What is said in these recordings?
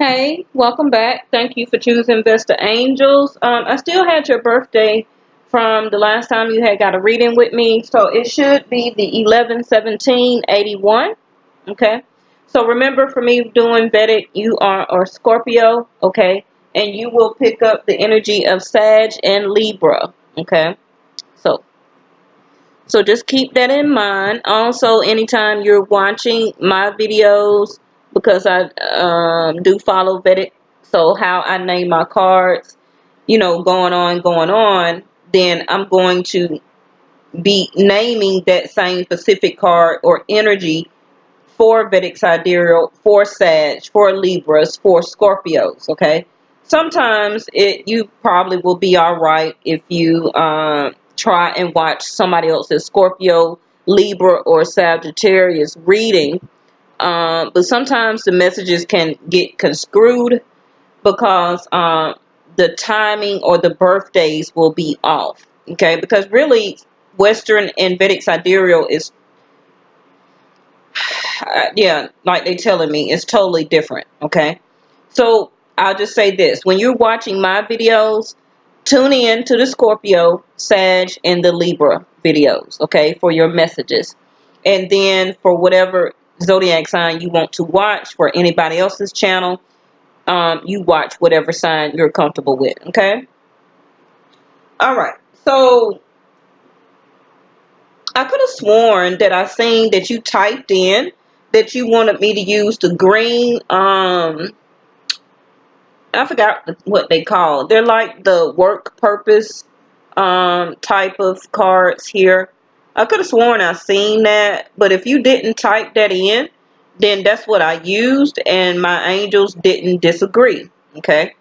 Hey, welcome back. Thank you for choosing Vesta Angels. I still had your birthday from the last time you had got a reading with me, so it should be the 11/17/81. Okay. So remember, for me doing Vedic, you are or Scorpio. Okay, and you will pick up the energy of Sag and Libra. Okay. So just keep that in mind. Also, anytime you're watching my videos, because I do follow Vedic, so how I name my cards, going on, then I'm going to be naming that same specific card or energy for Vedic Sidereal, for Sag, for Libras, for Scorpios, okay? Sometimes you probably will be all right if you try and watch somebody else's Scorpio, Libra, or Sagittarius reading. But sometimes the messages can get construed because the timing or the birthdays will be off, okay? Because really, Western and Vedic Sidereal is yeah, like they telling me, it's totally different. Okay, so I'll just say this: when you're watching my videos, tune in to the Scorpio, Sag, and the Libra videos, okay, for your messages. And then for whatever zodiac sign you want to watch for anybody else's channel, you watch whatever sign you're comfortable with. Okay, all right. So I could have sworn that I seen that you typed in that you wanted me to use the green, I forgot what they call. They're like the work purpose type of cards here. I could have sworn I seen that, but if you didn't type that in, then that's what I used, and my angels didn't disagree. Okay,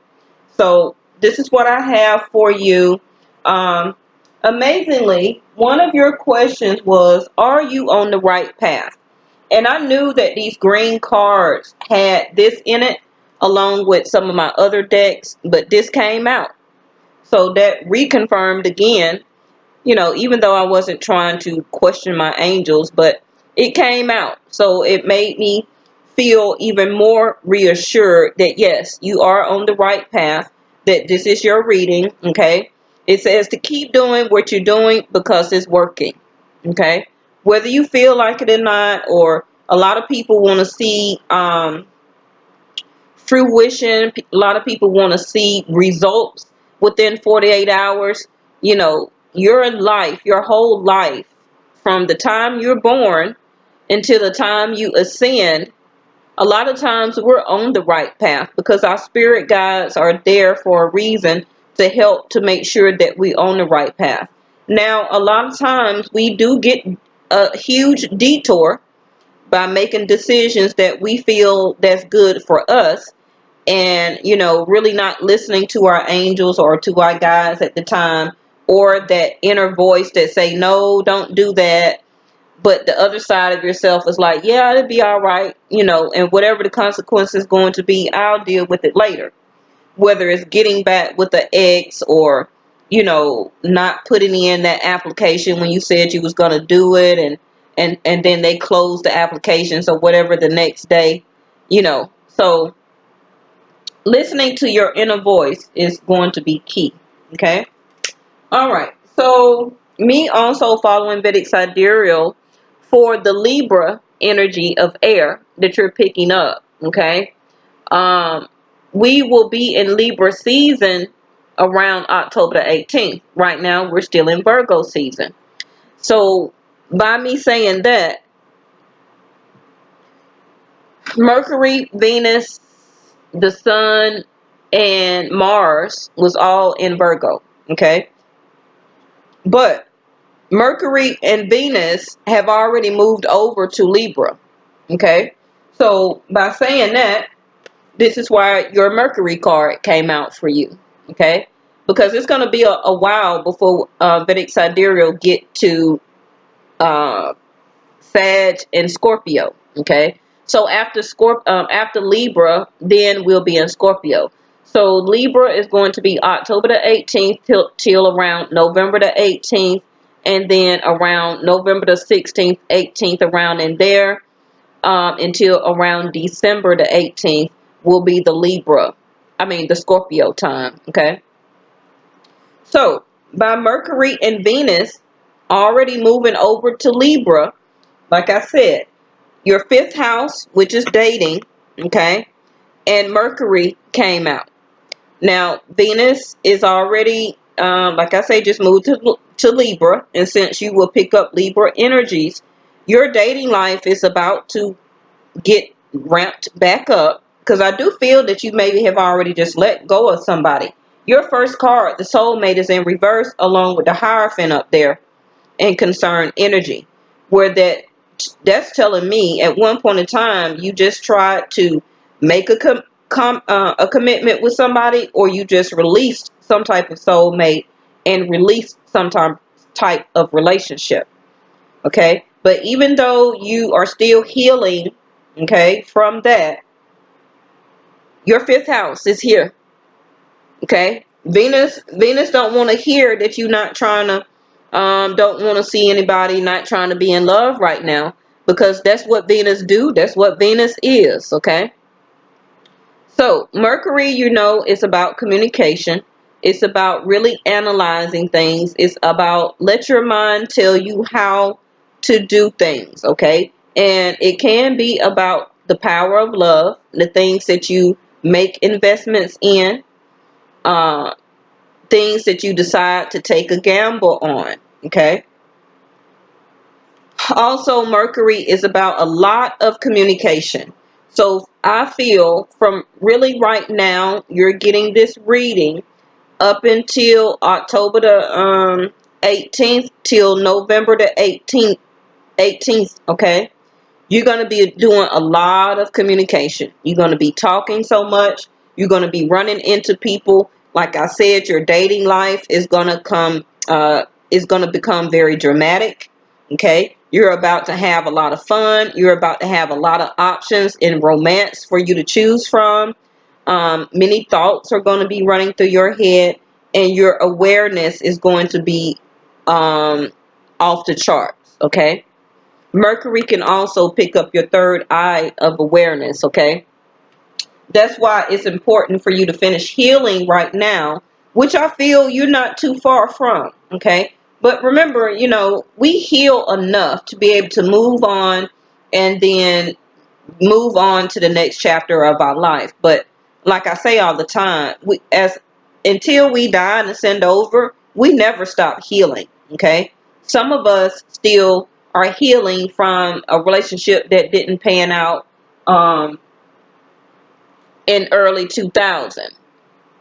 so this is what I have for you. Um, Amazingly, one of your questions was, are you on the right path? And I knew that these green cards had this in it along with some of my other decks, but this came out. So that reconfirmed again, even though I wasn't trying to question my angels, but it came out. So it made me feel even more reassured that yes, you are on the right path, that this is your reading, okay? It says to keep doing what you're doing because it's working, okay? Whether you feel like it or not, or a lot of people want to see fruition, a lot of people want to see results within 48 hours. Your life, your whole life, from the time you're born until the time you ascend, a lot of times we're on the right path because our spirit guides are there for a reason, to help to make sure that we on the right path. Now, a lot of times we do get a huge detour by making decisions that we feel that's good for us, and really not listening to our angels or to our guides at the time, or that inner voice that say, no, don't do that. But the other side of yourself is like, yeah, it'll be all right, and whatever the consequence is going to be, I'll deal with it later. Whether it's getting back with the ex, or not putting in that application when you said you was going to do it, and then they close the application, so whatever the next day, so listening to your inner voice is going to be key. Okay, all right. So me also following Vedic Sidereal for the Libra energy of air that you're picking up. Okay, um we will be in Libra season around October the 18th. Right now we're still in Virgo season. So by me saying that, Mercury, Venus, the Sun, and Mars was all in Virgo. Okay, but Mercury and Venus have already moved over to Libra. Okay, so by saying that, this is why your Mercury card came out for you. Okay, because it's going to be a while before Vedic Sidereal get to uh, Sag and Scorpio. Okay, so after Libra, then we'll be in Scorpio. So Libra is going to be October the 18th till around November the 18th, and then around November the 16th, 18th, around in there, until around December the 18th, will be the Scorpio time, okay? So, by Mercury and Venus already moving over to Libra, like I said, your fifth house, which is dating, okay, and Mercury came out. Now, Venus is already, like I say, just moved to Libra, and since you will pick up Libra energies, your dating life is about to get ramped back up, because I do feel that you maybe have already just let go of somebody. Your first card, the soulmate, is in reverse along with the Hierophant up there in concern energy, where that's telling me at one point in time you just tried to make a commitment with somebody, or you just released some type of soulmate and released some type of relationship. Okay, but even though you are still healing, okay, from that, your fifth house is here. Okay, Venus don't want to hear that you're not trying to, don't want to see anybody, not trying to be in love right now, because that's what Venus do. That's what Venus is. Okay, so Mercury, is about communication. It's about really analyzing things. It's about let your mind tell you how to do things. Okay, and it can be about the power of love, the things that you make investments in. Uh, Things that you decide to take a gamble on. Okay, also Mercury is about a lot of communication. So I feel from really right now, you're getting this reading up until October the 18th till November the 18th. Okay, you're going to be doing a lot of communication. You're going to be talking so much. You're going to be running into people. Like I said, your dating life is going to become very dramatic. Okay, you're about to have a lot of fun. You're about to have a lot of options in romance for you to choose from. Many thoughts are going to be running through your head, and your awareness is going to be off the charts. Okay. Mercury can also pick up your third eye of awareness, okay? That's why it's important for you to finish healing right now, which I feel you're not too far from, okay? But remember, we heal enough to be able to move on and then move on to the next chapter of our life. But like I say all the time, until we die and ascend over, we never stop healing. Okay, some of us still are healing from a relationship that didn't pan out in early 2000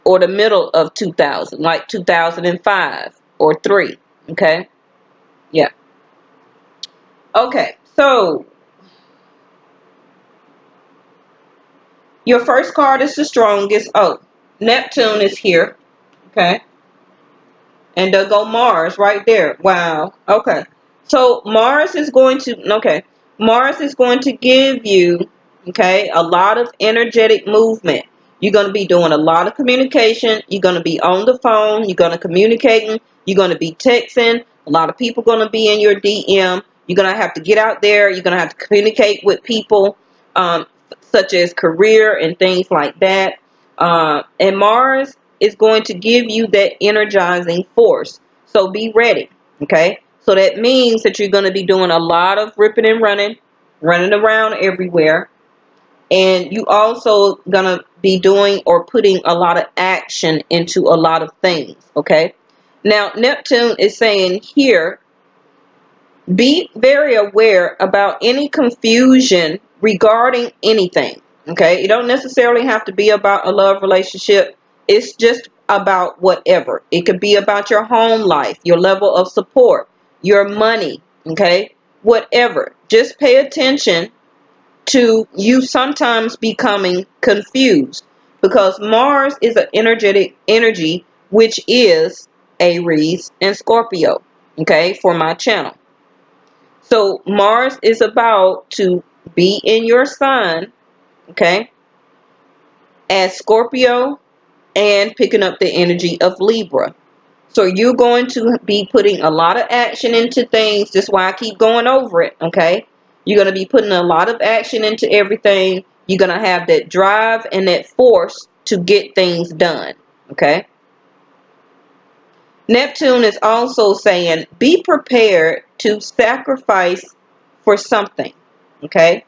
or the middle of 2000, like 2005 or 3. Okay, yeah. Okay, so your first card is the strongest. Oh, Neptune is here. Okay. And there go Mars right there. Wow. Okay. So Mars is going to, give you, okay, a lot of energetic movement. You're going to be doing a lot of communication. You're going to be on the phone. You're going to communicating. You're going to be texting. A lot of people going to be in your DM. You're going to have to get out there. You're going to have to communicate with people, such as career and things like that. And Mars is going to give you that energizing force. So be ready. Okay. So that means that you're going to be doing a lot of ripping and running around everywhere. And you also going to be doing or putting a lot of action into a lot of things. Okay. Now, Neptune is saying here, be very aware about any confusion regarding anything. Okay, you don't necessarily have to be about a love relationship. It's just about whatever. It could be about your home life, your level of support, your money. Okay, whatever. Just pay attention to you sometimes becoming confused, because Mars is an energetic energy, which is Aries and Scorpio. Okay, for my channel. So Mars is about to be in your sign, okay, as Scorpio and picking up the energy of Libra. So you're going to be putting a lot of action into things. That's why I keep going over it, okay? You're going to be putting a lot of action into everything. You're going to have that drive and that force to get things done. Okay. Neptune is also saying be prepared to sacrifice for something. Okay.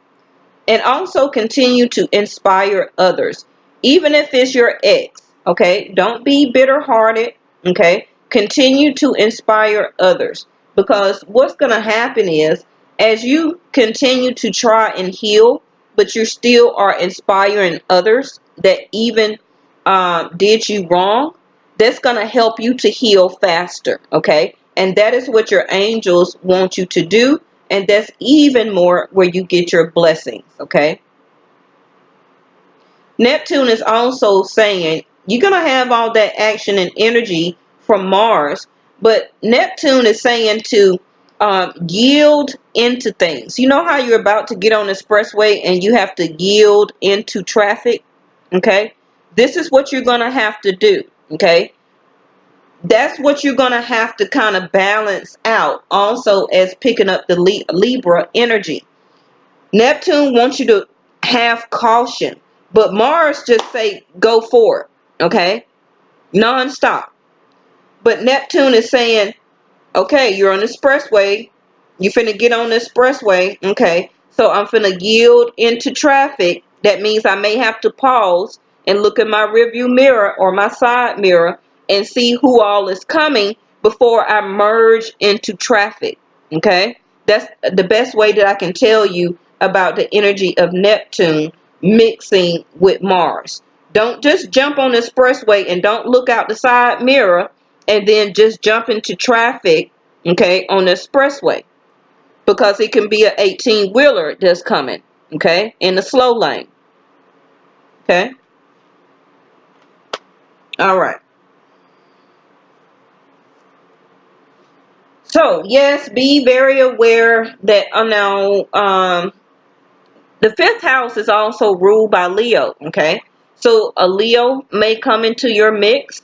And also continue to inspire others, even if it's your ex. Okay, don't be bitter hearted. Okay, continue to inspire others, because what's going to happen is, as you continue to try and heal, but you still are inspiring others that even did you wrong, that's going to help you to heal faster. Okay, and that is what your angels want you to do, and that's even more where you get your blessings. Okay, Neptune is also saying you're going to have all that action and energy from Mars, but Neptune is saying to yield into things. You know how you're about to get on the expressway and you have to yield into traffic? Okay, this is what you're going to have to do. Okay, that's what you're going to have to kind of balance out, also as picking up the Libra energy. Neptune wants you to have caution, but Mars just say go for it. Okay, non-stop. But Neptune is saying, okay, you're on the expressway, you finna get on the expressway. Okay, so I'm finna yield into traffic. That means I may have to pause and look in my rearview mirror or my side mirror and see who all is coming before I merge into traffic. Okay, that's the best way that I can tell you about the energy of Neptune mixing with Mars. Don't just jump on the expressway and don't look out the side mirror and then just jump into traffic, okay, on the expressway, because it can be an 18-wheeler that's coming, okay, in the slow lane. Okay, all right. So yes, be very aware that now the fifth house is also ruled by Leo. Okay, so a Leo may come into your mix,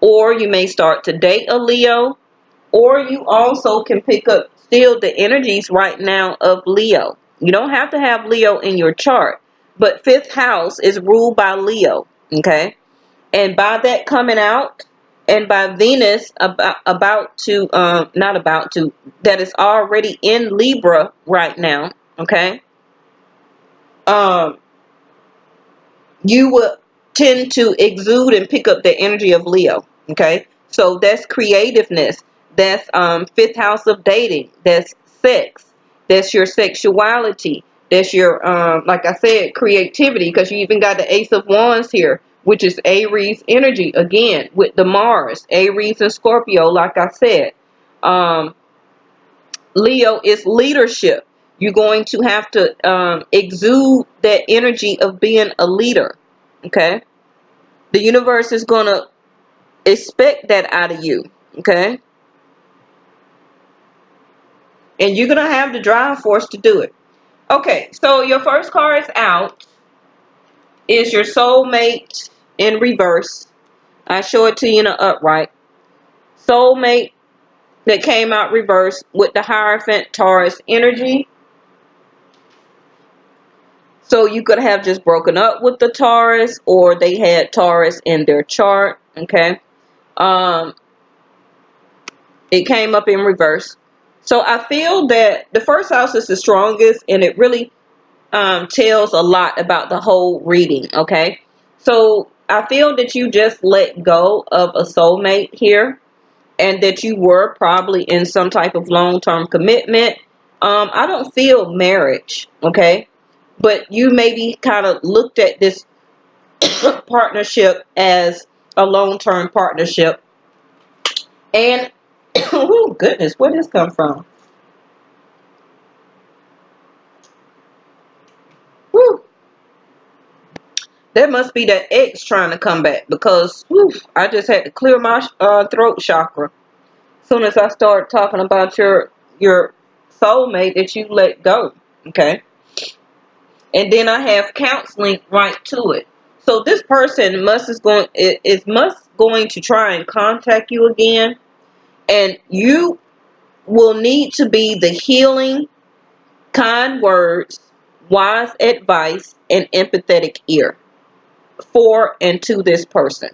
or you may start to date a Leo, or you also can pick up still the energies right now of Leo. You don't have to have Leo in your chart, but fifth house is ruled by Leo. Okay, and by that coming out, and by Venus about to not about to, that is already in Libra right now. Okay, um, you will tend to exude and pick up the energy of Leo. Okay, so that's creativeness. That's fifth house of dating. That's sex. That's your sexuality. That's your like I said, creativity, because you even got the Ace of Wands here, which is Aries energy again with the Mars, Aries and Scorpio. Like I said, um, Leo is leadership. You're going to have to exude that energy of being a leader. Okay, the universe is going to expect that out of you. Okay, and you're going to have the drive force to do it. Okay, so your first card is out, is your soulmate in reverse. I show it to you in the upright. Soulmate that came out reverse with the Hierophant Taurus energy. So you could have just broken up with the Taurus, or they had Taurus in their chart. Okay, um, it came up in reverse. So I feel that the first house is the strongest, and it really tells a lot about the whole reading. Okay, so I feel that you just let go of a soulmate here, and that you were probably in some type of long-term commitment. I don't feel marriage. Okay, but you maybe kind of looked at this partnership as a long-term partnership. And oh goodness, where did this come from? Whew, that must be that ex trying to come back, because whew, I just had to clear my throat chakra as soon as I started talking about your soulmate that you let go. Okay, and then I have counseling right to it. So this person must going to try and contact you again, and you will need to be the healing, kind words, wise advice, and empathetic ear for and to this person.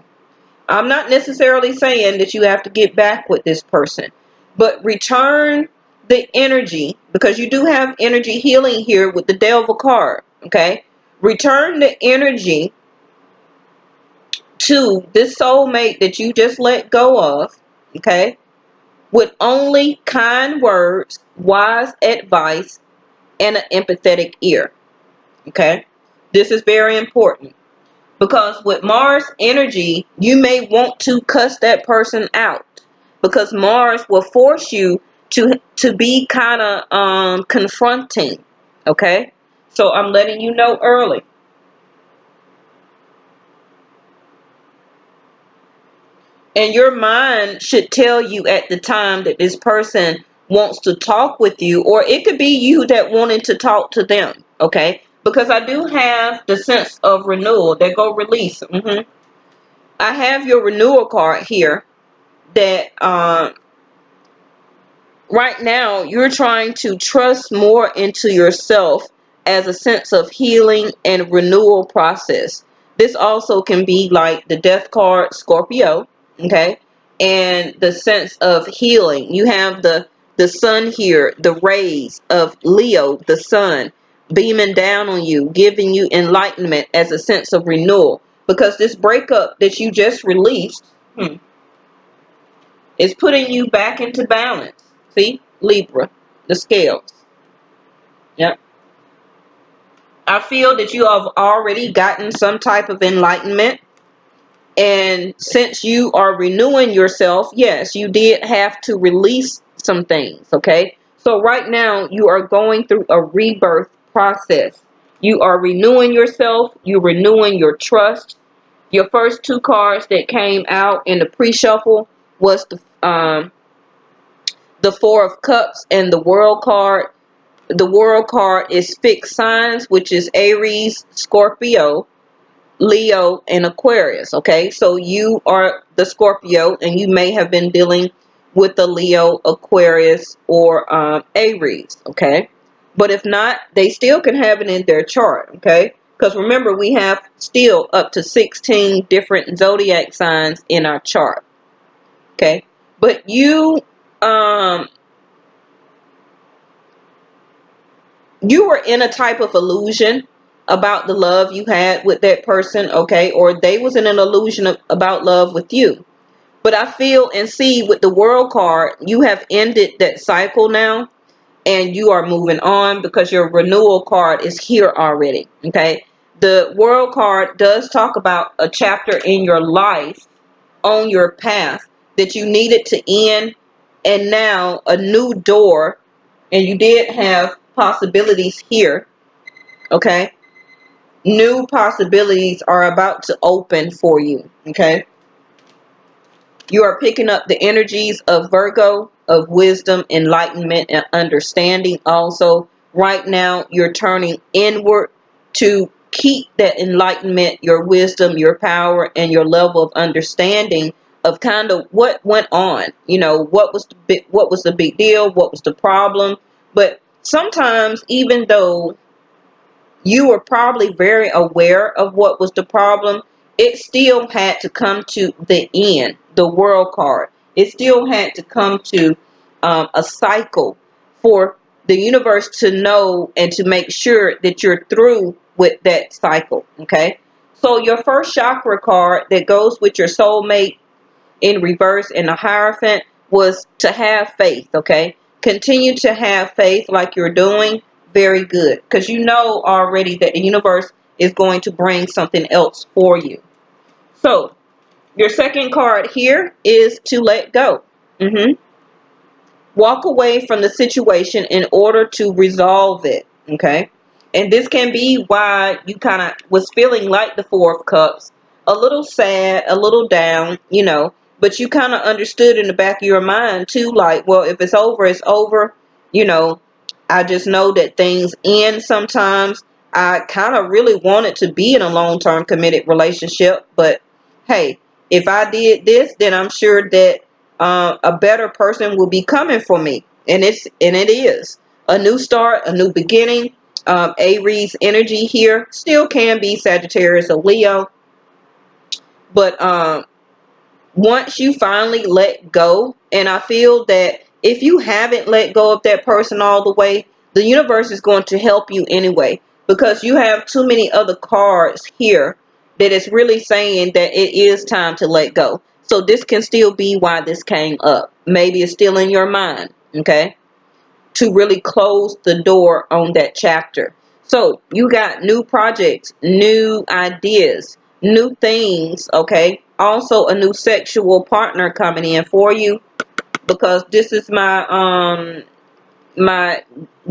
I'm not necessarily saying that you have to get back with this person, but return the energy, because you do have energy healing here with the Devil card, okay? Return the energy to this soulmate that you just let go of, okay? With only kind words, wise advice, and an empathetic ear, okay? This is very important. Because with Mars energy, you may want to cuss that person out, because Mars will force you to be kind of confronting. Okay, so I'm letting you know early. And your mind should tell you at the time that this person wants to talk with you, or it could be you that wanted to talk to them. Okay, because I do have the sense of renewal. They go release. I have your renewal card here, that right now you're trying to trust more into yourself as a sense of healing and renewal process. This also can be like the death card, Scorpio, okay, and the sense of healing. You have the sun here, the rays of Leo, the sun beaming down on you, giving you enlightenment as a sense of renewal, because this breakup that you just released, it's putting you back into balance. See? Libra, the scales. Yep. I feel that you have already gotten some type of enlightenment. And since you are renewing yourself, yes, you did have to release some things, okay? So right now, you are going through a rebirth process. You are renewing yourself. You're renewing your trust. Your first two cards that came out in the pre-shuffle was the Four of Cups and the World card. The World card is fixed signs, which is Aries, Scorpio, Leo, and Aquarius. Okay, so you are the Scorpio, and you may have been dealing with the Leo, Aquarius, or Aries. Okay, but if not, they still can have it in their chart. Okay, because remember, we have still up to 16 different zodiac signs in our chart. Okay, but um you were in a type of illusion about the love you had with that person, okay, or they was in an illusion about love with you. But I feel and see with the World card, you have ended that cycle now, and you are moving on because your renewal card is here already, okay? The World card does talk about a chapter in your life on your path that you needed to end, and now a new door, and you did have possibilities here, okay? New possibilities are about to open for you, okay? You are picking up the energies of Virgo, of wisdom, enlightenment, and understanding. Also, right now, you're turning inward to keep that enlightenment, your wisdom, your power, and your level of understanding of kind of what went on. You know, what was the big deal? What was the problem? But sometimes, even though you were probably very aware of what was the problem, it still had to come to the end, the World card. It still had to come to a cycle for the universe to know and to make sure that you're through with that cycle, okay? So your first chakra card that goes with your soulmate in reverse and the Hierophant was to have faith, okay? Continue to have faith like you're doing. Very good. Because you know already that the universe is going to bring something else for you. So, your second card here is to let go. Walk away from the situation in order to resolve it, okay? And this can be why you kind of was feeling like the Four of Cups, a little sad, a little down, you know, but you kind of understood in the back of your mind too, like, well, if it's over, it's over, you know. I just know that things end sometimes. I kind of really wanted to be in a long-term committed relationship, but hey, if I did this, then I'm sure that a better person will be coming for me, and it is a new start, a new beginning. Aries energy here. Still can be Sagittarius or Leo. But once you finally let go, and I feel that if you haven't let go of that person all the way, the universe is going to help you anyway, because you have too many other cards here that is really saying that it is time to let go. So this can still be why this came up. Maybe it's still in your mind, okay, to really close the door on that chapter. So you got new projects, new ideas, new things, okay? Also a new sexual partner coming in for you, because this is my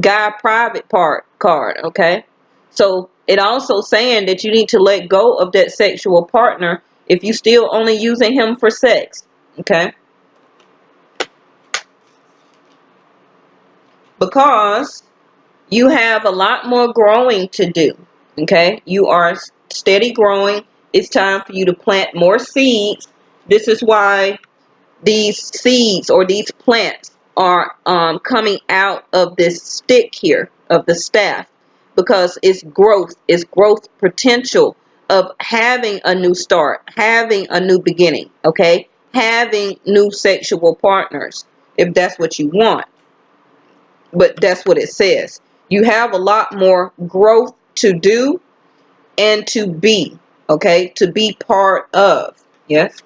guy private part card, okay? So it also saying that you need to let go of that sexual partner if you still only using him for sex, okay? Because you have a lot more growing to do, okay? You are steady growing. It's time for you to plant more seeds. This is why these seeds or these plants are coming out of this stick here, of the staff, because it's growth potential of having a new start, having a new beginning, okay? Having new sexual partners, if that's what you want. But that's what it says. You have a lot more growth to do and to be, okay? To be part of. Yes.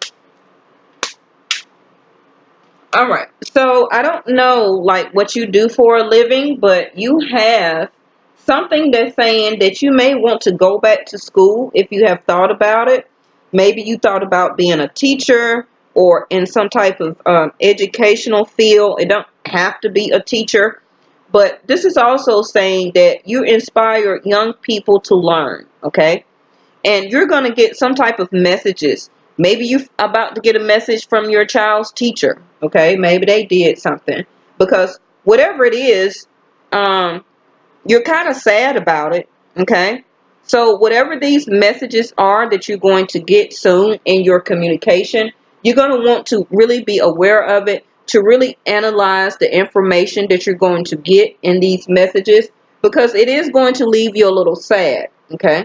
All right. So I don't know like what you do for a living, but you have something that's saying that you may want to go back to school if you have thought about it. Maybe you thought about being a teacher or in some type of educational field. It don't have to be a teacher, but this is also saying that you inspire young people to learn, okay? And you're going to get some type of messages. Maybe you're about to get a message from your child's teacher, okay? Maybe they did something. Because whatever it is, you're kind of sad about it, okay? So whatever these messages are that you're going to get soon in your communication, you're going to want to really be aware of it, to really analyze the information that you're going to get in these messages, because it is going to leave you a little sad, okay?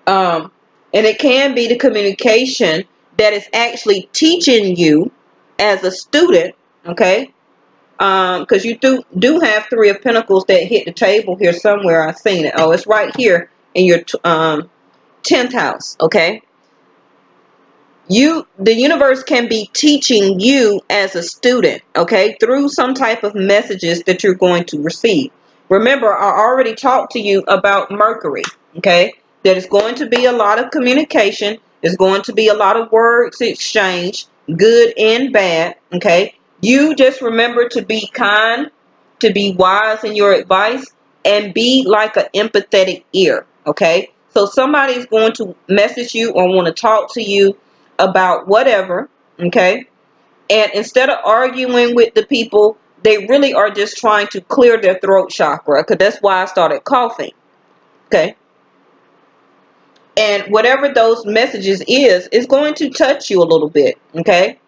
Um, and it can be the communication that is actually teaching you as a student, okay? Because you do have Three of Pentacles that hit the table here somewhere. I've seen it. Oh, it's right here in your 10th house, okay? The universe can be teaching you as a student, okay, through some type of messages that you're going to receive. Remember, I already talked to you about Mercury, okay? There's going to be a lot of communication. There's going to be a lot of words exchanged, good and bad, okay? You just remember to be kind, to be wise in your advice, and be like an empathetic ear, okay? So somebody's going to message you or want to talk to you about whatever, okay? And instead of arguing with the people, they really are just trying to clear their throat chakra, because that's why I started coughing, okay? And whatever those messages is going to touch you a little bit, okay?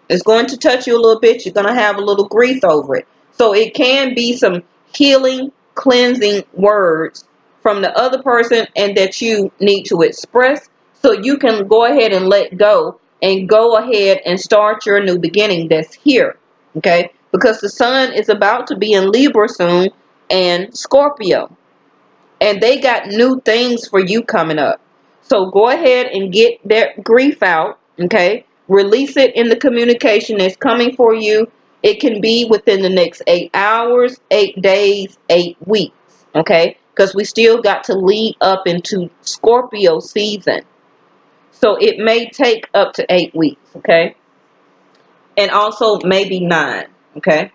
It's going to touch you a little bit. You're going to have a little grief over it. So it can be some healing, cleansing words from the other person and that you need to express, so you can go ahead and let go and go ahead and start your new beginning that's here, okay? Because the sun is about to be in Libra soon and Scorpio, and they got new things for you coming up. So go ahead and get that grief out, okay? Release it in the communication that's coming for you. It can be within the next 8 hours, 8 days, 8 weeks, okay? Because we still got to lead up into Scorpio season. So it may take up to 8 weeks, okay? And also maybe 9, okay?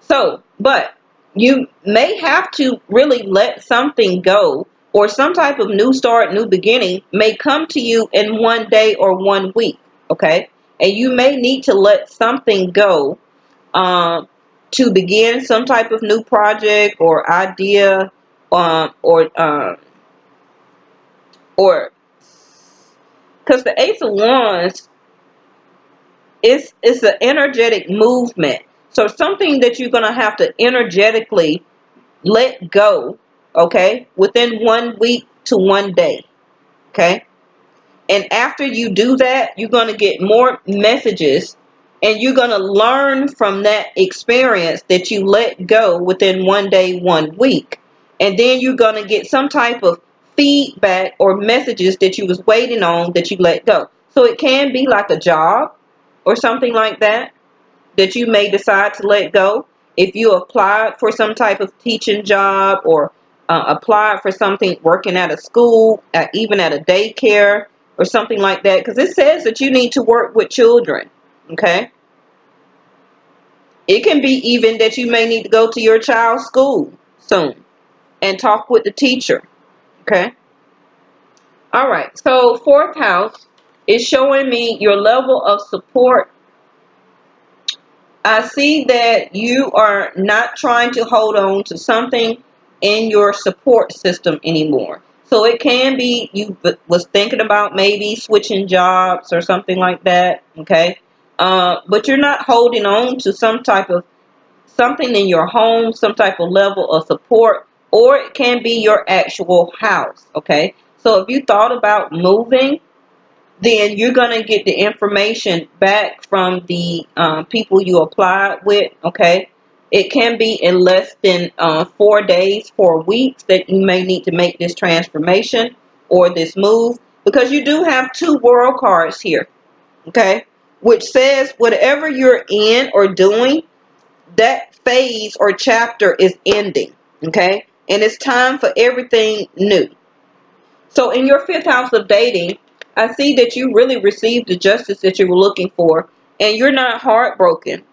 So, but you may have to really let something go, or some type of new start, new beginning may come to you in one day or 1 week, okay? And you may need to let something go to begin some type of new project or idea, or because the Ace of Wands it's an energetic movement. So something that you're going to have to energetically let go, okay, within 1 week to 1 day, okay? And after you do that, you're going to get more messages, and you're going to learn from that experience that you let go within 1 day, 1 week. And then you're going to get some type of feedback or messages that you was waiting on that you let go. So it can be like a job or something like that you may decide to let go. If you applied for some type of teaching job, or applied for something working at a school, even at a daycare or something like that, because it says that you need to work with children, okay? It can be even that you may need to go to your child's school soon and talk with the teacher, okay? All right, so fourth house is showing me your level of support. I see that you are not trying to hold on to something in your support system anymore. So it can be you was thinking about maybe switching jobs or something like that, okay? But you're not holding on to some type of something in your home, some type of level of support, or it can be your actual house, okay? So if you thought about moving, then you're going to get the information back from the people you applied with, okay? It can be in less than 4 days, 4 weeks, that you may need to make this transformation or this move, because you do have two world cards here, okay? Which says whatever you're in or doing, that phase or chapter is ending, okay? And it's time for everything new. So in your fifth house of dating, I see that you really received the justice that you were looking for, and you're not heartbroken.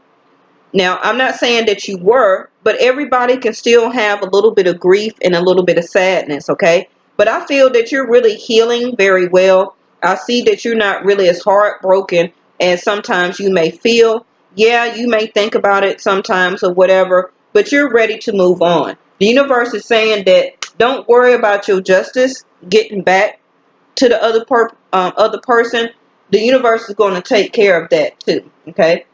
Now, I'm not saying that you were, but everybody can still have a little bit of grief and a little bit of sadness, okay? But I feel that you're really healing very well. I see that you're not really as heartbroken as sometimes you may feel. Yeah, you may think about it sometimes or whatever, but you're ready to move on. The universe is saying that don't worry about your justice getting back to the other person. The universe is going to take care of that too, okay?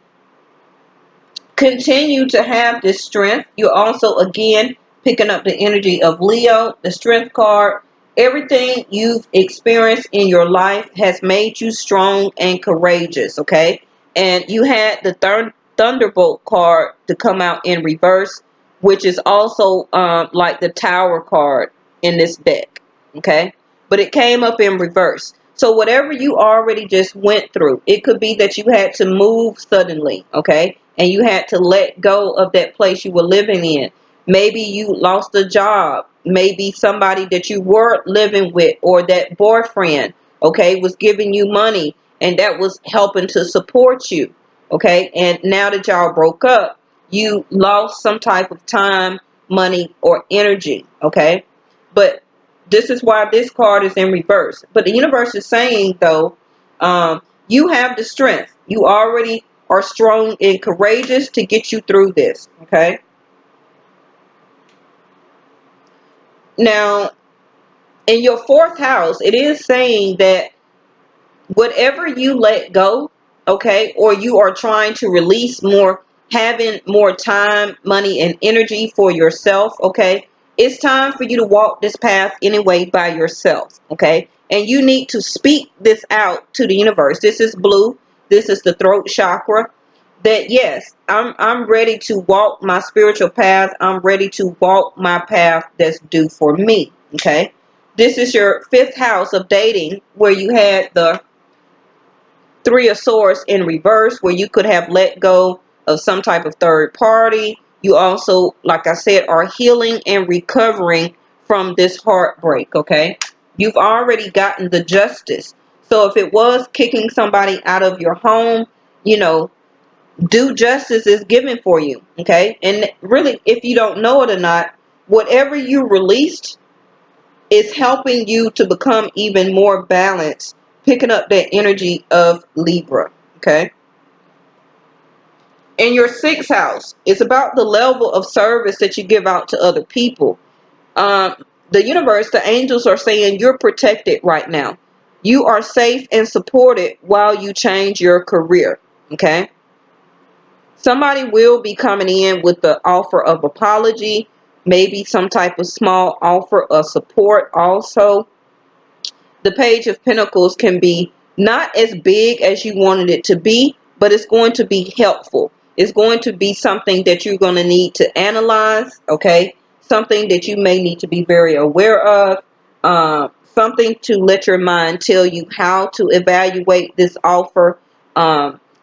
Continue to have this strength. You're also, again, picking up the energy of Leo, the strength card. Everything you've experienced in your life has made you strong and courageous, okay? And you had the Thunderbolt card to come out in reverse, which is also like the Tower card in this deck, okay? But it came up in reverse. So whatever you already just went through, it could be that you had to move suddenly, okay? And you had to let go of that place you were living in. Maybe you lost a job. Maybe somebody that you were living with, or that boyfriend, okay, was giving you money and that was helping to support you, okay? And now that y'all broke up, you lost some type of time, money, or energy, okay? But this is why this card is in reverse. But the universe is saying, though, you have the strength. You already are strong and courageous to get you through this, okay? Now, in your fourth house, it is saying that whatever you let go, okay, or you are trying to release more, having more time, money, and energy for yourself, okay, it's time for you to walk this path anyway by yourself, okay? And you need to speak this out to the universe. This is blue. This is the throat chakra. That yes, I'm ready to walk my spiritual path. I'm ready to walk my path that's due for me, okay? This is your fifth house of dating, where you had the Three of Swords in reverse, where you could have let go of some type of third party. You also, like I said, are healing and recovering from this heartbreak, okay? You've already gotten the justice. So if it was kicking somebody out of your home, you know, due justice is given for you, okay? And really, if you don't know it or not, whatever you released is helping you to become even more balanced, picking up that energy of Libra, okay? In your sixth house, it's about the level of service that you give out to other people. The universe, the angels are saying you're protected right now. You are safe and supported while you change your career, okay? Somebody will be coming in with the offer of apology, maybe some type of small offer of support also. The Page of Pentacles can be not as big as you wanted it to be, but it's going to be helpful. It's going to be something that you're going to need to analyze, okay? Something that you may need to be very aware of. Something to let your mind tell you how to evaluate this offer.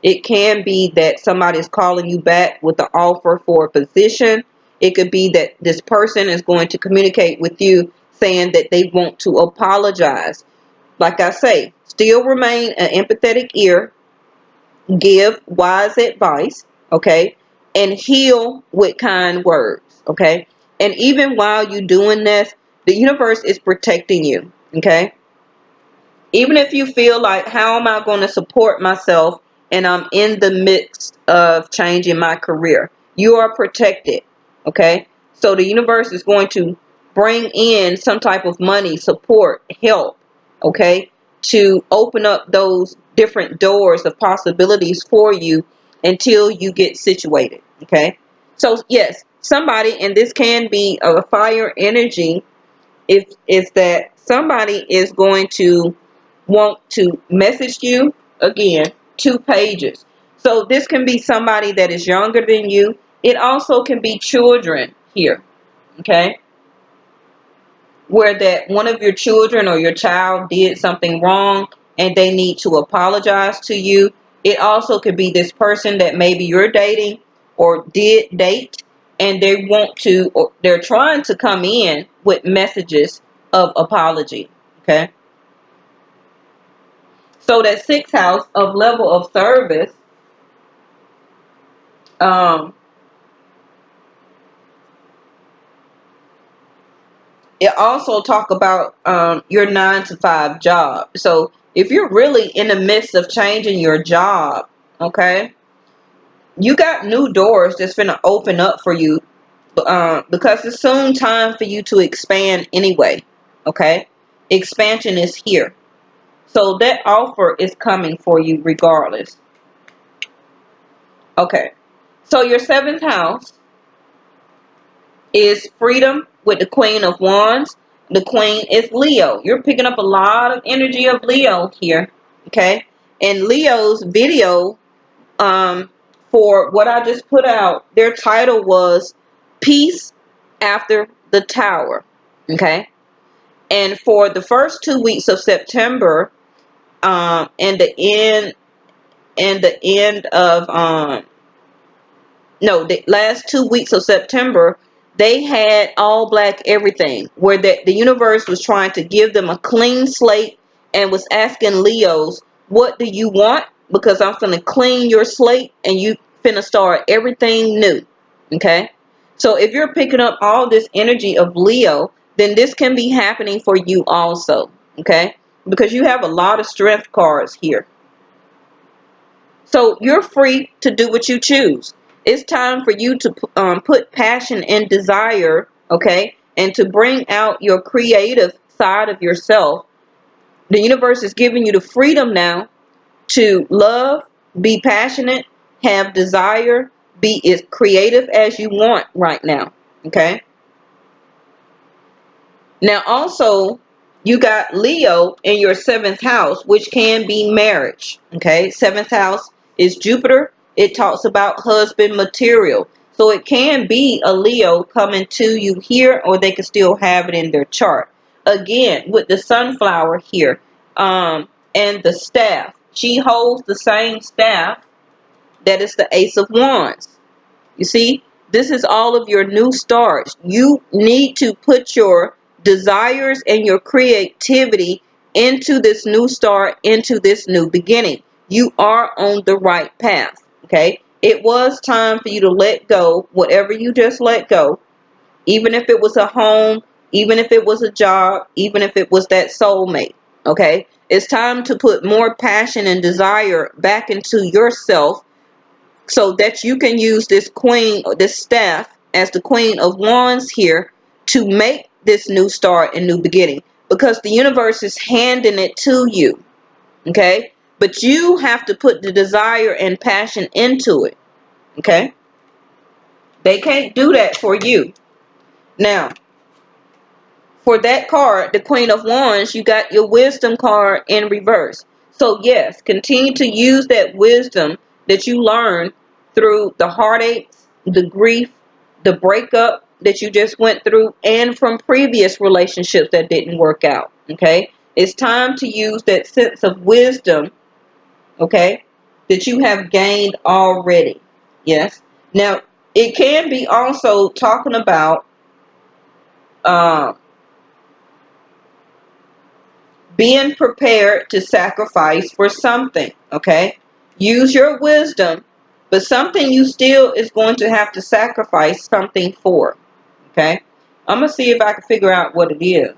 It can be that somebody is calling you back with an offer for a position. It could be that this person is going to communicate with you saying that they want to apologize. Like I say, still remain an empathetic ear, give wise advice, okay, and heal with kind words, okay. And even while you're doing this, the universe is protecting you, okay. Even if you feel like, how am I going to support myself and I'm in the midst of changing my career, you are protected, okay. So the universe is going to bring in some type of money, support, help, okay, to open up those different doors of possibilities for you until you get situated, okay. So yes, somebody, and this can be a fire energy, if is that somebody is going to want to message you. Again, 2 pages. So this can be somebody that is younger than you. It also can be children here, okay, where that one of your children or your child did something wrong and they need to apologize to you. It also could be this person that maybe you're dating or did date, and they want to, or they're trying to come in with messages of apology, okay. So that 6th house of level of service, um, it also talk about your 9 to 5 job. So if you're really in the midst of changing your job, okay, you got new doors that's going to open up for you, because it's soon time for you to expand anyway, okay. Expansion is here. So that offer is coming for you regardless. Okay. So your 7th house is freedom with the Queen of Wands. The Queen is Leo. You're picking up a lot of energy of Leo here, okay? And Leo's video, for what I just put out, their title was Peace After the Tower, okay? And for the first 2 weeks of September, and the end of no, the last 2 weeks of September, they had all black everything, where the universe was trying to give them a clean slate and was asking Leos, what do you want? Because I'm going to clean your slate and you finna start everything new. Okay. So if you're picking up all this energy of Leo, then this can be happening for you also. Okay. Because you have a lot of strength cards here. So you're free to do what you choose. It's time for you to put passion and desire, okay, and to bring out your creative side of yourself. The universe is giving you the freedom now to love, be passionate, have desire, be as creative as you want right now, okay? Now also, you got Leo in your 7th house, which can be marriage, okay? 7th house is Jupiter. It talks about husband material. So it can be a Leo coming to you here, or they can still have it in their chart. Again, with the sunflower here, and the staff. She holds the same staff that is the Ace of Wands. You see, this is all of your new starts. You need to put your desires and your creativity into this new start, into this new beginning. You are on the right path. Okay. It was time for you to let go whatever you just let go, even if it was a home, even if it was a job, even if it was that soulmate. Okay. It's time to put more passion and desire back into yourself, so that you can use this queen, or this staff, as the Queen of Wands here, to make this new start and new beginning, because the universe is handing it to you, okay? But you have to put the desire and passion into it, okay? They can't do that for you. Now, for that card, the Queen of Wands, you got your wisdom card in reverse. So yes, continue to use that wisdom that you learned through the heartaches, the grief, the breakup that you just went through, and from previous relationships that didn't work out. Okay? It's time to use that sense of wisdom, okay, that you have gained already. Yes. Now, it can be also talking about um, being prepared to sacrifice for something, okay? Use your wisdom, but something you still is going to have to sacrifice something for, okay? I'm going to see if I can figure out what it is.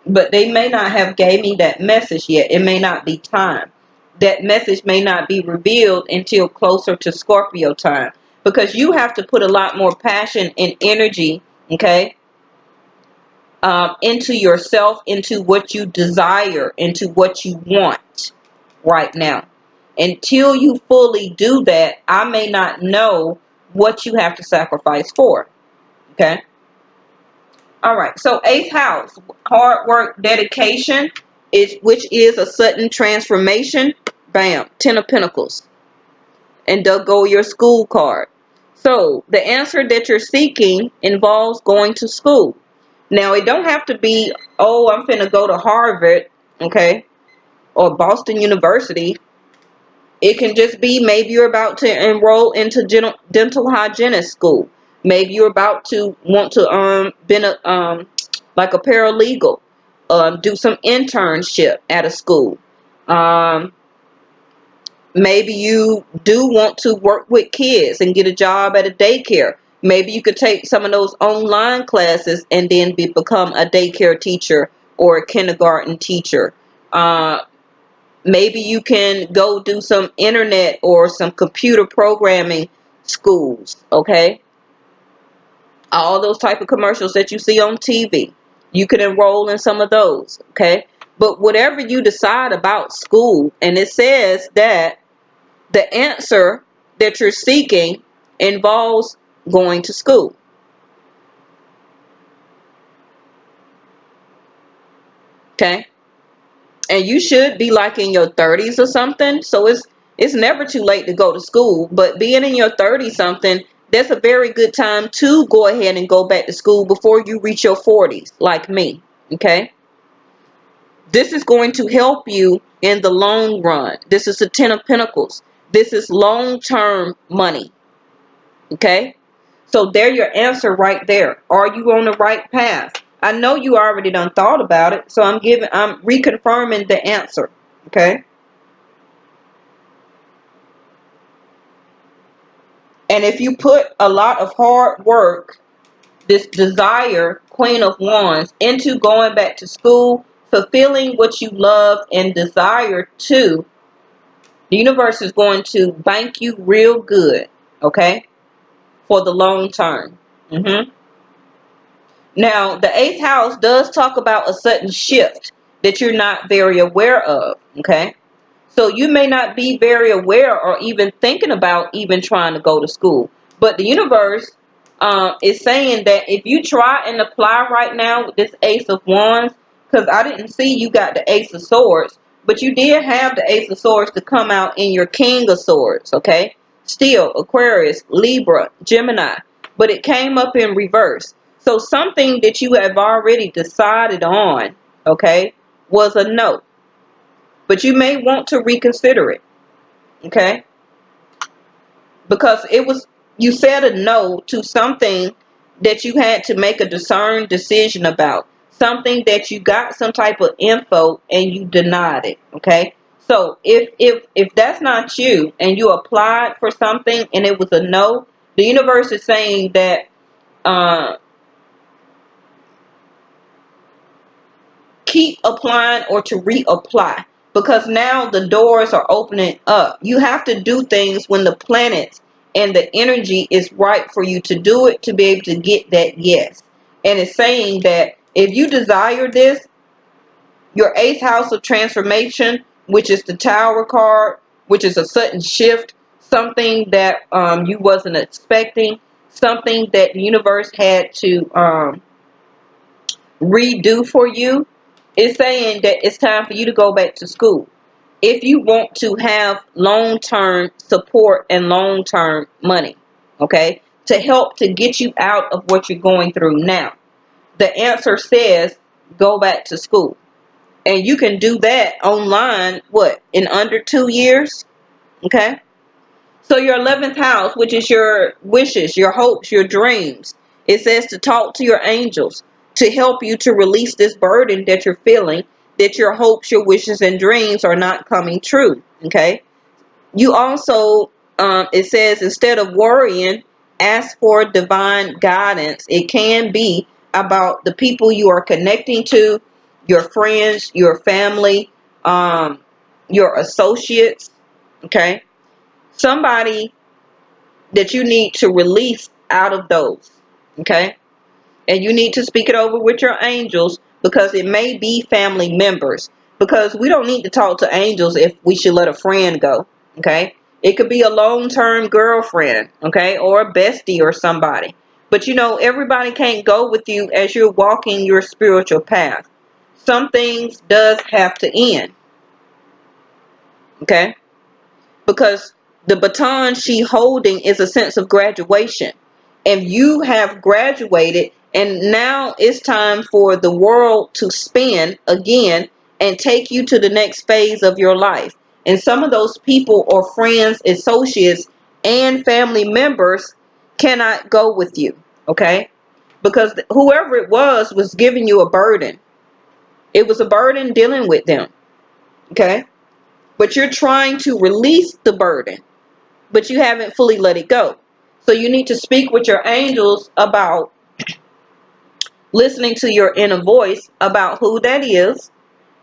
But they may not have gave me that message yet. It may not be time. That message may not be revealed until closer to Scorpio time, because you have to put a lot more passion and energy, okay, into yourself, into what you desire, into what you want right now. Until you fully do that, I may not know what you have to sacrifice for. Okay. All right. So 8th house, hard work, dedication, which is a sudden transformation. Bam. 10 of Pentacles. And they'll go your school card. So the answer that you're seeking involves going to school. Now, it don't have to be, oh, I'm finna go to Harvard, okay, or Boston University. It can just be maybe you're about to enroll into dental hygienist school. Maybe you're about to want to be like a paralegal, do some internship at a school. Um, Maybe you do want to work with kids and get a job at a daycare. Maybe you could take some of those online classes and then become a daycare teacher or a kindergarten teacher. Uh, Maybe you can go do some internet or some computer programming schools, okay? All those type of commercials that you see on TV. You can enroll in some of those, okay? But whatever you decide about school, and it says that the answer that you're seeking involves going to school. Okay? And you should be like in your 30s or something. So it's never too late to go to school, but being in your 30s something, that's a very good time to go ahead and go back to school before you reach your 40s, like me. Okay? This is going to help you in the long run. This is the 10 of Pentacles. This is long-term money. Okay? So there your answer right there. Are you on the right path? I know you already done thought about it, so I'm reconfirming the answer. Okay? And if you put a lot of hard work, this desire, Queen of Wands, into going back to school, fulfilling what you love and desire to, the universe is going to bank you real good, okay? For the long term. Now, the 8th house does talk about a sudden shift that you're not very aware of, okay? So you may not be very aware or even thinking about even trying to go to school. But the universe is saying that if you try and apply right now with this Ace of Wands, because I didn't see you got the Ace of Swords, but you did have the Ace of Swords to come out in your King of Swords, okay? Still, Aquarius, Libra, Gemini, but it came up in reverse. So something that you have already decided on, okay, was a no. But you may want to reconsider it, okay? Because you said a no to something that you had to make a discerned decision about. Something that you got some type of info and you denied it, okay? So if that's not you and you applied for something and it was a no, the universe is saying that uh, keep applying or to reapply, because now the doors are opening up. You have to do things when the planets and the energy is right for you to do it, to be able to get that yes. And it's saying that if you desire this, your 8th house of transformation, which is the Tower card, which is a sudden shift, something that you wasn't expecting, something that the universe had to redo for you, it's saying that it's time for you to go back to school. If you want to have long-term support and long-term money, okay, to help to get you out of what you're going through now, the answer says go back to school. And you can do that online, what, in under 2 years? Okay. So your 11th house, which is your wishes, your hopes, your dreams, it says to talk to your angels to help you to release this burden that you're feeling, that your hopes, your wishes, and dreams are not coming true. Okay. You also, it says, instead of worrying, ask for divine guidance. It can be about the people you are connecting to, your friends, your family, your associates. Okay. Somebody that you need to release out of those. Okay. And you need to speak it over with your angels, because it may be family members. Because we don't need to talk to angels if we should let a friend go. Okay. It could be a long-term girlfriend, okay, or a bestie or somebody. But you know, everybody can't go with you as you're walking your spiritual path. Some things does have to end. Okay. Because the baton she holding is a sense of graduation, and you have graduated, and now it's time for the world to spin again and take you to the next phase of your life. And some of those people or friends, associates, and family members cannot go with you. Okay. Because whoever it was giving you a burden. It was a burden dealing with them. Okay. But you're trying to release the burden, but you haven't fully let it go. So you need to speak with your angels about listening to your inner voice about who that is,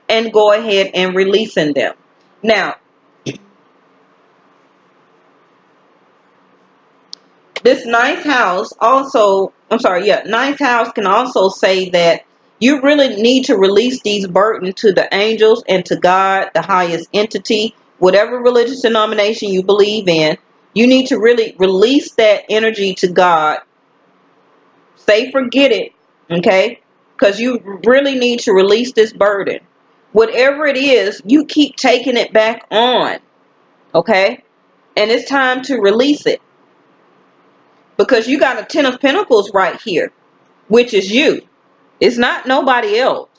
and go ahead and releasing them. Now, this ninth house also, ninth house can also say that you really need to release these burdens to the angels and to God, the highest entity, whatever religious denomination you believe in. You need to really release that energy to God. Say forget it, okay? Because you really need to release this burden. Whatever it is, you keep taking it back on, okay? And it's time to release it. Because you got a 10 of Pentacles right here, which is you. It's not nobody else,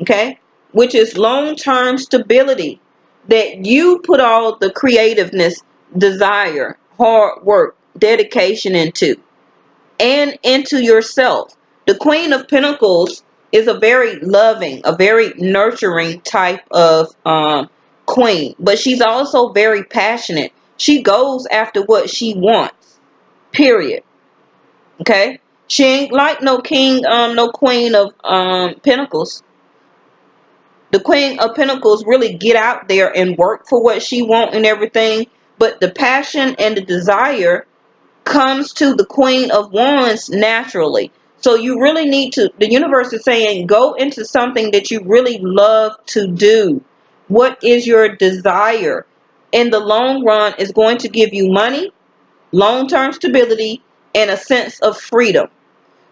okay? Which is long-term stability, that you put all the creativeness, desire, hard work, dedication into, and into yourself. The Queen of Pentacles is a very loving, a very nurturing type of queen, but she's also very passionate. She goes after what she wants, period. Okay. She ain't like no king, no queen of pentacles. The Queen of Pentacles really get out there and work for what she want and everything, but the passion and the desire comes to the Queen of Wands naturally. So you really need to, the universe is saying, go into something that you really love to do. What is your desire? In the long run, is going to give you money, long-term stability, and a sense of freedom.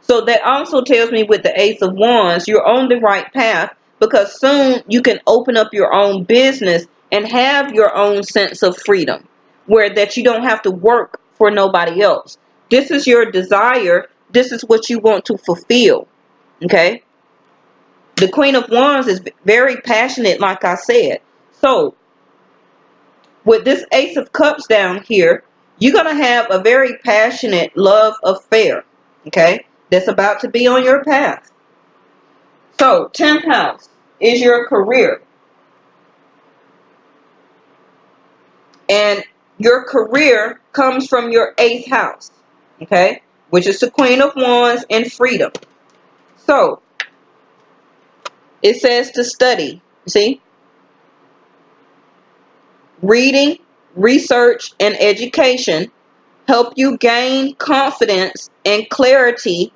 So that also tells me with the Ace of Wands, you're on the right path, because soon you can open up your own business and have your own sense of freedom, where that you don't have to work for nobody else. This is your desire. This is what you want to fulfill. Okay. The Queen of Wands is very passionate, like I said. So with this Ace of Cups down here, you're going to have a very passionate love affair, okay, that's about to be on your path. So 10th house is your career, and your career comes from your 8th house, okay, which is the Queen of Wands and freedom. So it says to study, see, reading, research, and education help you gain confidence and clarity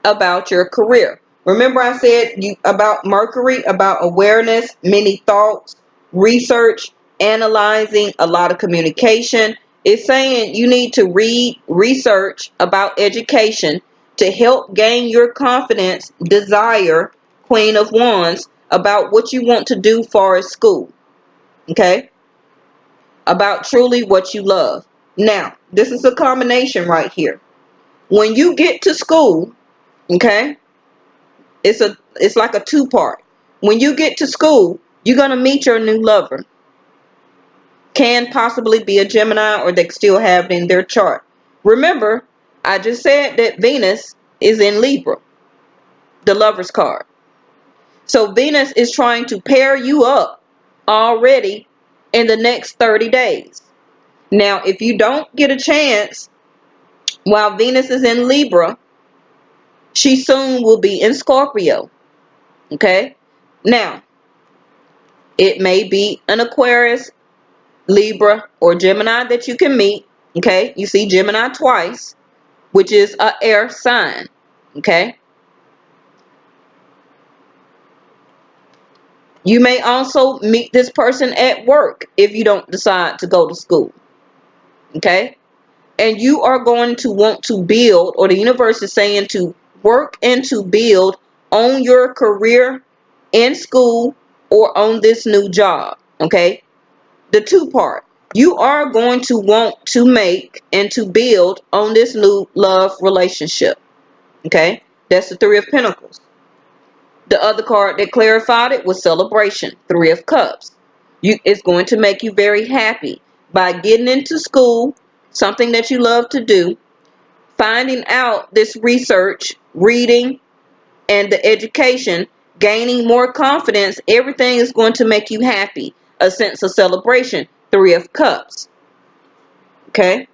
about your career. Remember I said you about Mercury, about awareness, many thoughts, research, analyzing, a lot of communication, It's saying you need to read, research about education to help gain your confidence, desire, Queen of Wands, about what you want to do far as school. Okay? About truly what you love. Now, this is a combination right here. When you get to school, okay, it's like a two-part. When you get to school, you're gonna meet your new lover. Can possibly be a Gemini, or they still have it in their chart. Remember, I just said that Venus is in Libra, the lover's card. So Venus is trying to pair you up already in the next 30 days. Now, if you don't get a chance while Venus is in Libra, she soon will be in Scorpio. Okay? Now, it may be an Aquarius, Libra, or Gemini that you can meet. Okay? You see Gemini twice, which is an air sign. Okay? You may also meet this person at work if you don't decide to go to school. Okay? And you are going to want to build, or the universe is saying to work and to build on your career in school or on this new job. Okay? The two part. You are going to want to make and to build on this new love relationship. Okay? That's the Three of Pentacles. The other card that clarified it was Celebration, Three of Cups. It's going to make you very happy by getting into school, something that you love to do, finding out this research, reading, and the education, gaining more confidence. Everything is going to make you happy. A sense of celebration, Three of Cups. Okay?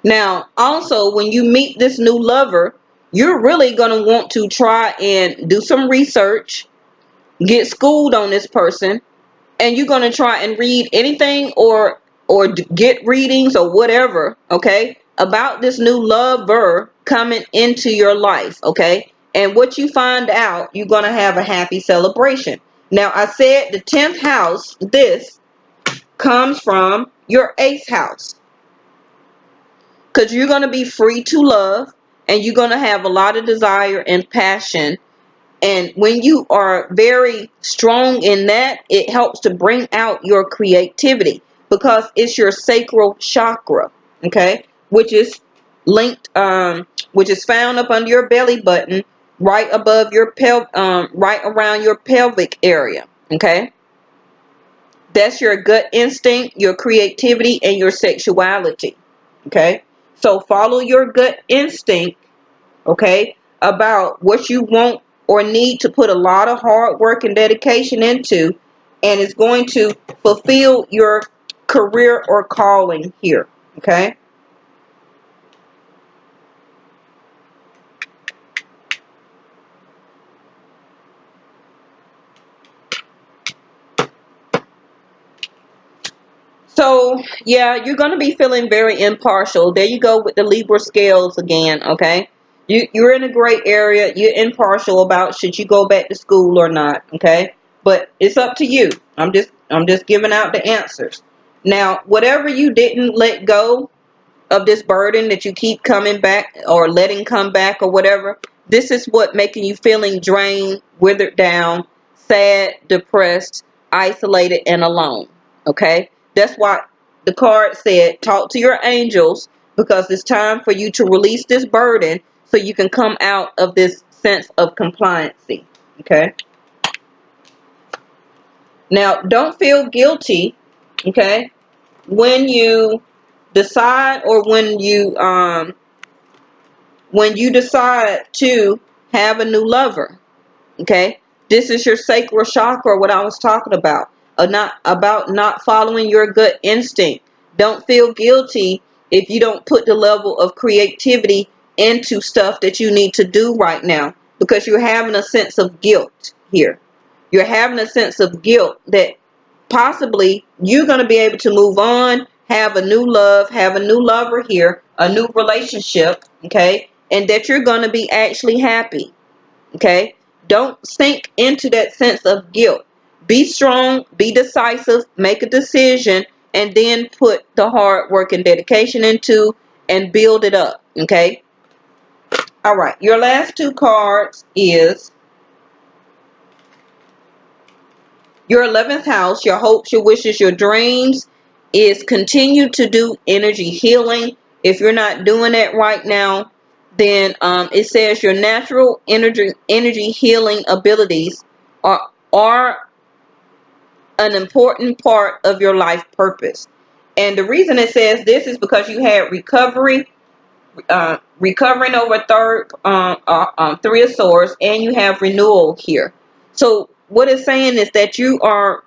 Now, also, when you meet this new lover, you're really going to want to try and do some research, get schooled on this person, and you're going to try and read anything or get readings or whatever, okay, about this new lover coming into your life, okay? And what you find out, you're going to have a happy celebration. Now, I said the 10th house, this comes from your 8th house, because you're going to be free to love, and you're going to have a lot of desire and passion. And when you are very strong in that, it helps to bring out your creativity, because it's your sacral chakra, okay, which is linked, which is found up under your belly button, right above your right around your pelvic area, okay. That's your gut instinct, your creativity, and your sexuality, okay. So follow your gut instinct, okay, about what you want or need to put a lot of hard work and dedication into, and it's going to fulfill your career or calling here, okay. So yeah, you're going to be feeling very impartial. There you go with the Libra scales again, okay. You're in a great area. You're impartial about should you go back to school or not, okay. But it's up to you. I'm just giving out the answers. Now, whatever you didn't let go of, this burden that you keep coming back or letting come back or whatever, this is what making you feeling drained, withered down, sad, depressed, isolated, and alone. Okay? That's why the card said talk to your angels, because it's time for you to release this burden so you can come out of this sense of compliancy. Okay? Now, don't feel guilty, okay, when you decide, or when you decide to have a new lover, okay. This is your sacral chakra, what I was talking about, not following your gut instinct. Don't feel guilty if you don't put the level of creativity into stuff that you need to do right now, because you're having a sense of guilt here. You're having a sense of guilt that possibly you're going to be able to move on, have a new love, have a new lover here, a new relationship, okay? and that you're going to be actually happy. Okay? Don't sink into that sense of guilt. Be strong, be decisive, make a decision, and then put the hard work and dedication into and build it up. Okay? All right. Your last two cards is your 11th house, your hopes, your wishes, your dreams, is continue to do energy healing. If you're not doing that right now, then it says your natural energy healing abilities are an important part of your life purpose. And the reason it says this is because you had recovering over Three of Swords, and you have renewal here. So what it's saying is that you are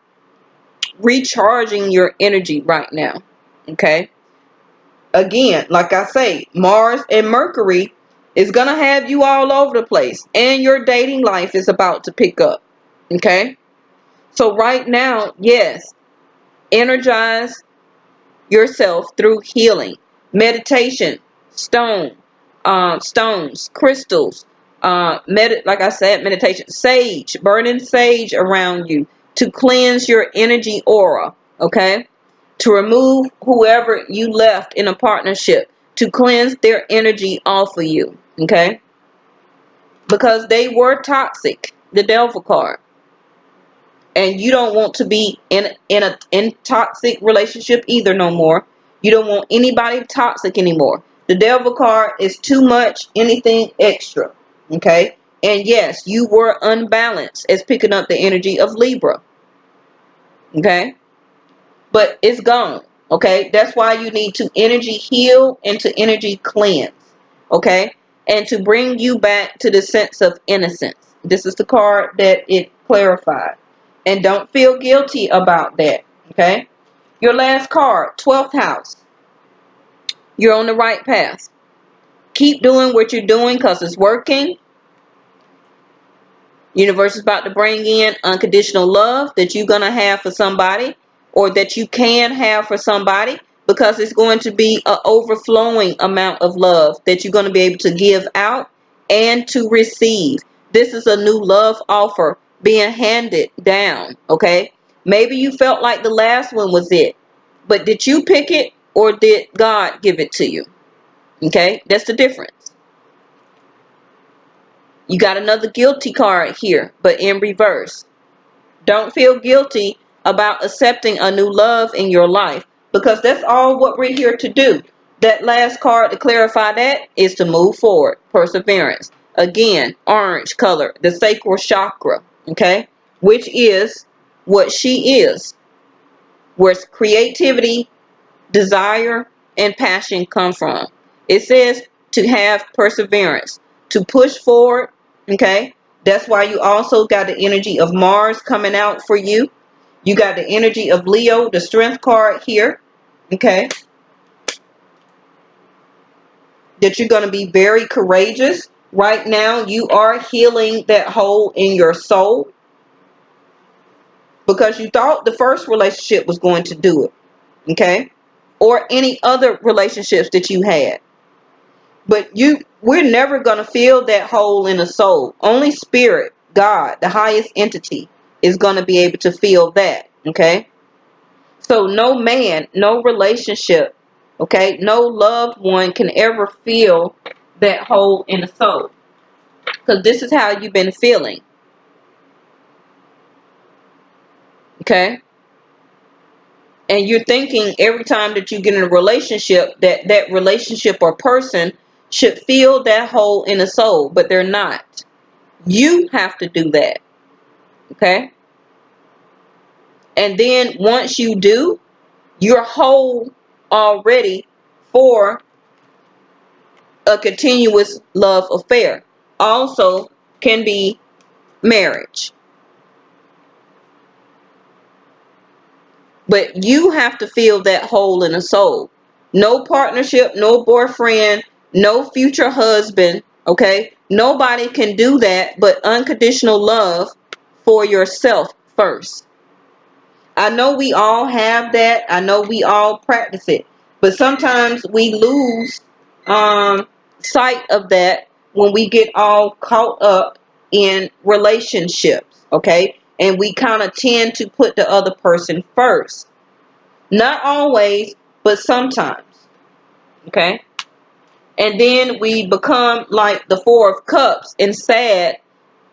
recharging your energy right now. Okay? Again, like I say, Mars and Mercury is going to have you all over the place, and your dating life is about to pick up. Okay? So right now, yes, energize yourself through healing, meditation, stones, crystals, like I said, meditation, sage, burning sage around you to cleanse your energy aura. Okay? To remove whoever you left in a partnership, to cleanse their energy off of you. Okay? Because they were toxic, the Devil card. And you don't want to be in toxic relationship either no more. You don't want anybody toxic anymore. The Devil card is too much anything extra. Okay? And yes, you were unbalanced as picking up the energy of Libra. Okay? But it's gone. Okay? That's why you need to energy heal and to energy cleanse. Okay? And to bring you back to the sense of innocence. This is the card that it clarified. And don't feel guilty about that. Okay? Your last card, 12th house. You're on the right path. Keep doing what you're doing because it's working. Universe is about to bring in unconditional love that you're going to have for somebody, or that you can have for somebody, because it's going to be an overflowing amount of love that you're going to be able to give out and to receive. This is a new love offer being handed down. Okay? Maybe you felt like the last one was it, but did you pick it or did God give it to you? Okay? That's the difference. You got another guilty card here, but in reverse. Don't feel guilty about accepting a new love in your life, because that's all what we're here to do. That last card to clarify that is to move forward. Perseverance. Again, orange color, the sacral chakra, okay? Which is what she is. Where creativity, desire, and passion come from. It says to have perseverance, to push forward. Okay? That's why you also got the energy of Mars coming out for you. You got the energy of Leo, the strength card here. Okay? That you're going to be very courageous. Right now, you are healing that hole in your soul, because you thought the first relationship was going to do it. Okay? Or any other relationships that you had. But we're never going to fill that hole in the soul. Only spirit, God, the highest entity, is going to be able to fill that. Okay? So no man, no relationship, okay, no loved one can ever fill that hole in the soul. Because this is how you've been feeling. Okay? And you're thinking every time that you get in a relationship that that relationship or person should fill that hole in the soul. But they're not. You have to do that. Okay? And then once you do, you're whole already for a continuous love affair. Also can be marriage. But you have to fill that hole in the soul. No partnership, no boyfriend, no future husband. Okay? Nobody can do that but unconditional love for yourself first. I know we all have that. I know we all practice it. But sometimes we lose sight of that when we get all caught up in relationships, okay? And we kind of tend to put the other person first. Not always, but sometimes, okay? And then we become like the Four of Cups and sad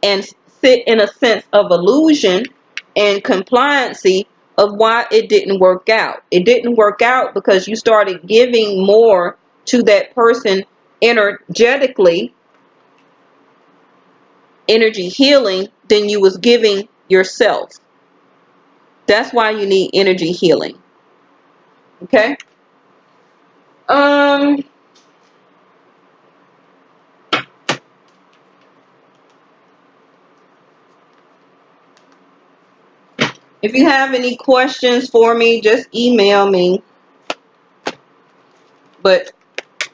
and sit in a sense of illusion and compliancy of why it didn't work out. It didn't work out because you started giving more to that person energetically, energy healing, than you was giving yourself. That's why you need energy healing. Okay? If you have any questions for me, just email me. But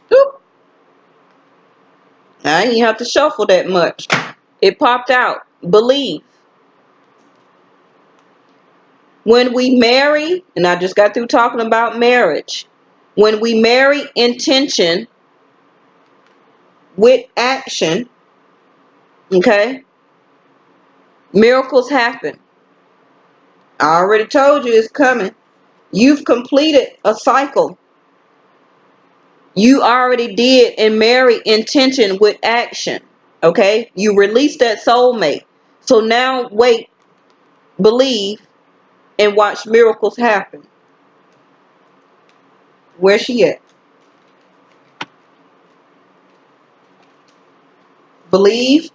whoop, I didn't have to shuffle that much. It popped out. Believe. When we marry, and I just got through talking about marriage. When we marry intention with action, okay, miracles happen. I already told you it's coming. You've completed a cycle. You already did and marry intention with action. Okay? You released that soulmate. So now wait, believe, and watch miracles happen. Where's she at? Believe,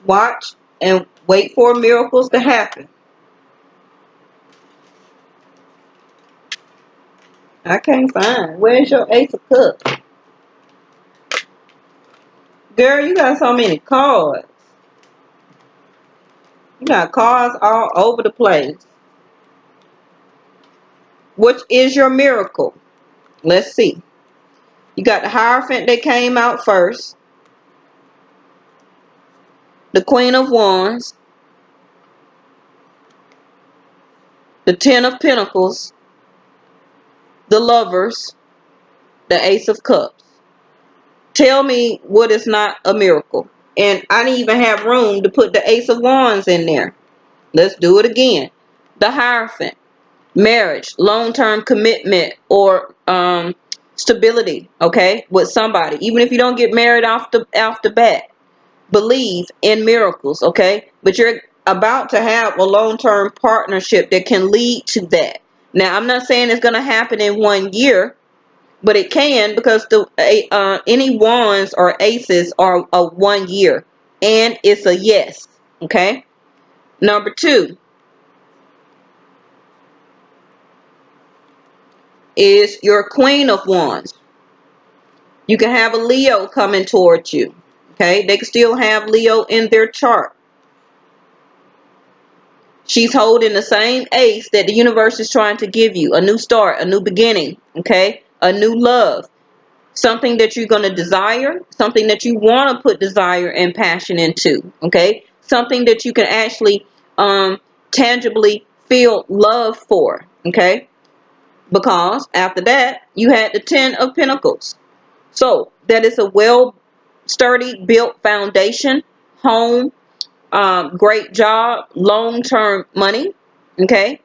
watch, and wait for miracles to happen. I can't find. Where's your Ace of Cups? Girl, you got so many cards. You got cards all over the place. Which is your miracle? Let's see. You got the Hierophant that came out first. The Queen of Wands. The Ten of Pentacles. The Lovers. The Ace of Cups. Tell me what is not a miracle. And I didn't even have room to put the Ace of Wands in there. Let's do it again. The Hierophant. Marriage, long-term commitment, or stability, okay, with somebody. Even if you don't get married off the bat, believe in miracles, okay? But you're about to have a long-term partnership that can lead to that. Now, I'm not saying it's going to happen in 1 year, but it can, because the any wands or aces are a 1 year, and it's a yes, okay? Number 2 is your Queen of Wands. You can have a Leo coming towards you. Okay, they can still have Leo in their chart. She's holding the same ace that the universe is trying to give you. A new start, a new beginning. Okay, a new love. Something that you're going to desire. Something that you want to put desire and passion into. Okay, something that you can actually tangibly feel love for. Okay, because after that, you had the Ten of Pentacles. So that is a well sturdy built foundation, home, great job, long-term money. Okay,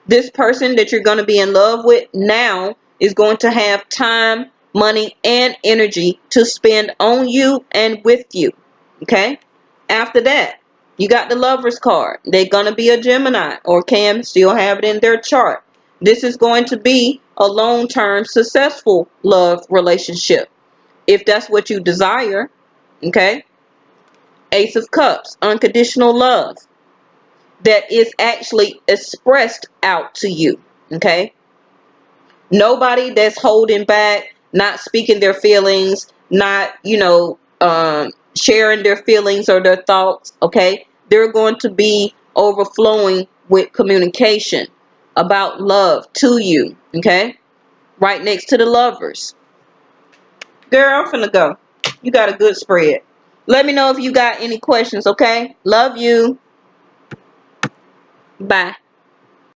this person that you're going to be in love with now is going to have time, money, and energy to spend on you and with you. Okay, after that, you got the Lover's card. They're going to be a Gemini, or can still have it in their chart. This is going to be a long-term successful love relationship, if that's what you desire. Okay, Ace of Cups, unconditional love that is actually expressed out to you. Okay, nobody that's holding back, not speaking their feelings, not sharing their feelings or their thoughts. Okay, they're going to be overflowing with communication about love to you. Okay, right next to the Lovers. Girl, I'm finna go. You got a good spread. Let me know if you got any questions, okay? Love you. Bye.